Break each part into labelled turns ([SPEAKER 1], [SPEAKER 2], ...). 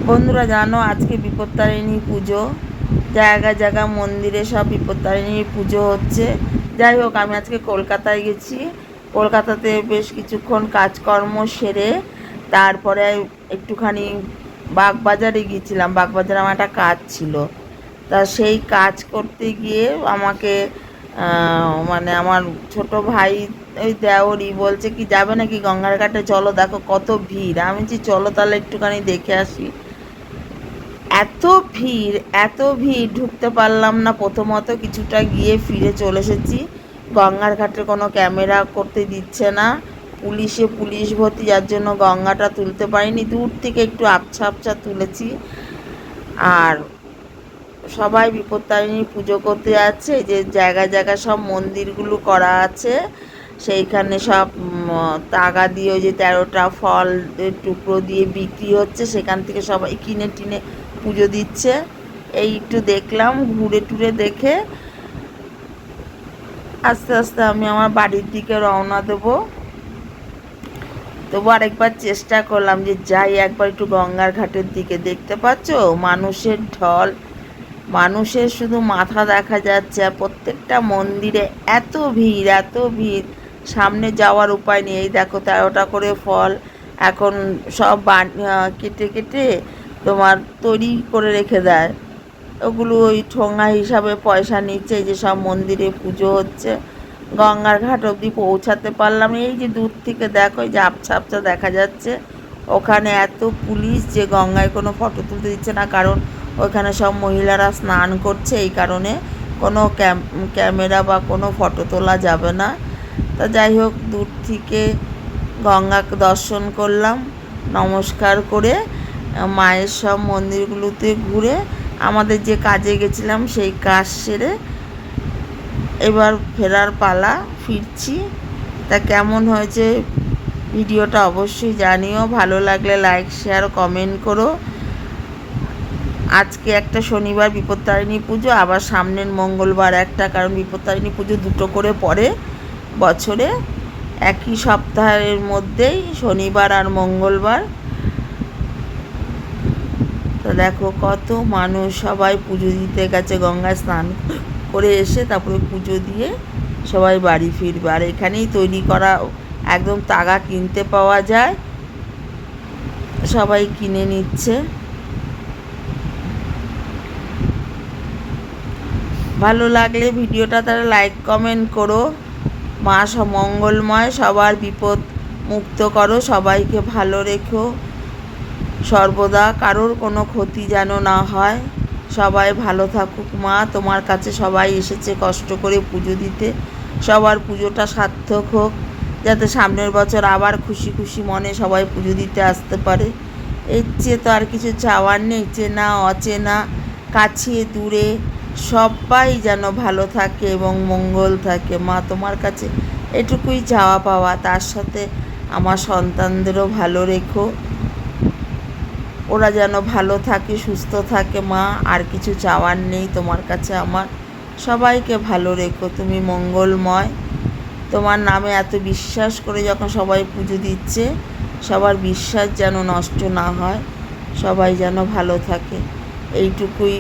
[SPEAKER 1] বন্ধুরা জানো আজকে বিপত্তারিণী পুজো। জায়গায় জায়গায় মন্দিরে সব বিপত্তারিণীর পুজো হচ্ছে। যাই হোক, আমি আজকে কলকাতায় গেছি। কলকাতাতে বেশ কিছুক্ষণ কাজকর্ম সেরে তারপরে একটুখানি বাগবাজারে গিয়েছিলাম। বাগবাজারে আমার একটা কাজ ছিল, তা সেই কাজ করতে গিয়ে আমাকে মানে আমার ছোট ভাই ওই দেওরই বলছে কি যাবে নাকি গঙ্গার ঘাটে, চলো দেখো কত ভিড়। আমি যে চলো তাহলে একটুখানি দেখে আসি। এত ভিড়, এত ভিড়, ঢুকতে পারলাম না। প্রথমত কিছুটা গিয়ে ফিরে চলে এসেছি। গঙ্গার ঘাটে কোনো ক্যামেরা করতে দিচ্ছে না, পুলিশ ভর্তি, যার জন্য গঙ্গাটা তুলতে পারিনি। দূর থেকে একটু আবছা আবছা তুলেছি। আর সবাই বিপত্তারিণী পুজো করতে যাচ্ছে। যে জায়গায় জায়গায় সব মন্দিরগুলো করা আছে, সেইখানে সব তাগা দিয়ে ওই যে 13টা ফল টুকরো দিয়ে বিক্রি হচ্ছে, সেখান থেকে সবাই কিনে টিনে পুজো দিচ্ছে। এই একটু দেখলাম, ঘুরে টুরে দেখে আস্তে আস্তে আমি আমার বাড়ির দিকে রওনা দেবো। তবু আরেকবার চেষ্টা করলাম যে যাই একবার একটু গঙ্গার ঘাটের দিকে। দেখতে পাচ্ছ মানুষের ঢল, মানুষের শুধু মাথা দেখা যাচ্ছে। আর প্রত্যেকটা মন্দিরে এত ভিড়, এত ভিড়, সামনে যাওয়ার উপায় নেই। এই দেখো 13টা করে ফল এখন সব কেটে কেটে তোমার তৈরি করে রেখে দেয়। ওগুলো ওই ঠোঙা হিসাবে পয়সা নিচ্ছে। এই যে সব মন্দিরে পুজো হচ্ছে। গঙ্গার ঘাট অবধি পৌঁছাতে পারলাম। এই যে দূর থেকে দেখো, এই যে আবছা আবছা দেখা যাচ্ছে, ওখানে এত পুলিশ যে গঙ্গায় কোনো ফটো তুলতে দিচ্ছে না, কারণ ওখানে সব মহিলারা স্নান করছে। এই কারণে কোনো ক্যামেরা বা কোনো ফটো তোলা যাবে না। তা যাই হোক, দূর থেকে গঙ্গা দর্শন করলাম, নমস্কার করে মায়ের সব মন্দিরগুলোতে ঘুরে আমাদের যে কাজে গেছিলাম সেই কাজ সেরে এবার ফেরার পালা, ফিরছি। তা কেমন হয়েছে ভিডিওটা অবশ্যই জানিও। ভালো লাগলে লাইক শেয়ার কমেন্ট করো। আজকে একটা শনিবার বিপত্তারিণী পুজো, আবার সামনের মঙ্গলবার একটা, কারণ বিপত্তারিণী পুজো দুটো করে পড়ে বছরে, একই সপ্তাহের মধ্যেই শনিবার আর মঙ্গলবার। তো দেখো কত মানুষ, সবাই পুজো দিতে গেছে, গঙ্গায় স্নান করে এসে তারপরে পুজো দিয়ে সবাই বাড়ি ফিরবে। আর এখানেই তৈরি করা একদম তাগা কিনতে পাওয়া যায়, সবাই কিনে নিচ্ছে। ভালো লাগলে ভিডিওটা তারা লাইক কমেন্ট করো। মা সব মঙ্গলময়, সবার বিপদ মুক্ত করো, সবাইকে ভালো রেখো সর্বদা, কারোর কোনো ক্ষতি যেন না হয়। সবাই ভালো থাকুক মা, তোমার কাছে সবাই এসেছে কষ্ট করে পুজো দিতে, সবার পুজোটা সার্থক হোক, যাতে সামনের বছর আবার খুশি খুশি মনে সবাই পুজো দিতে আসতে পারে। এর চেয়ে তো আর কিছু চাওয়ার নেই। চেনা অচেনা, কাছে দূরে সবাই যেন ভালো থাকে এবং মঙ্গল থাকে। মা তোমার কাছে এটুকুই চাওয়া পাওয়া। তার সাথে আমার সন্তানদেরও ভালো রেখো, ওরা যেন ভালো থাকে, সুস্থ থাকে মা। আর কিছু চাওয়ার নেই তোমার কাছে আমার। সবাইকে ভালো রেখো, তুমি মঙ্গলময়। তোমার নামে এত বিশ্বাস করে যখন সবাই পুজো দিচ্ছে, সবার বিশ্বাস যেন নষ্ট না হয়, সবাই যেন ভালো থাকে, এইটুকুই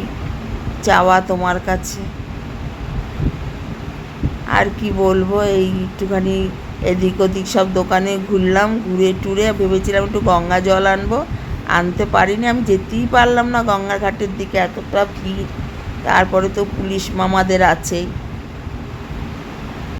[SPEAKER 1] চাওয়া তোমার কাছে। আর কি বলবো, এই একটুখানি এদিক ওদিক সব দোকানে ঘুরলাম, ঘুরে টুরে ভেবেছিলাম একটু গঙ্গা জল আনবো, আনতে পারিনি। আমি যেতেই পারলাম না গঙ্গার ঘাটের দিকে, এতটা ভিড়। তারপরে তো পুলিশ মামাদের আছেই।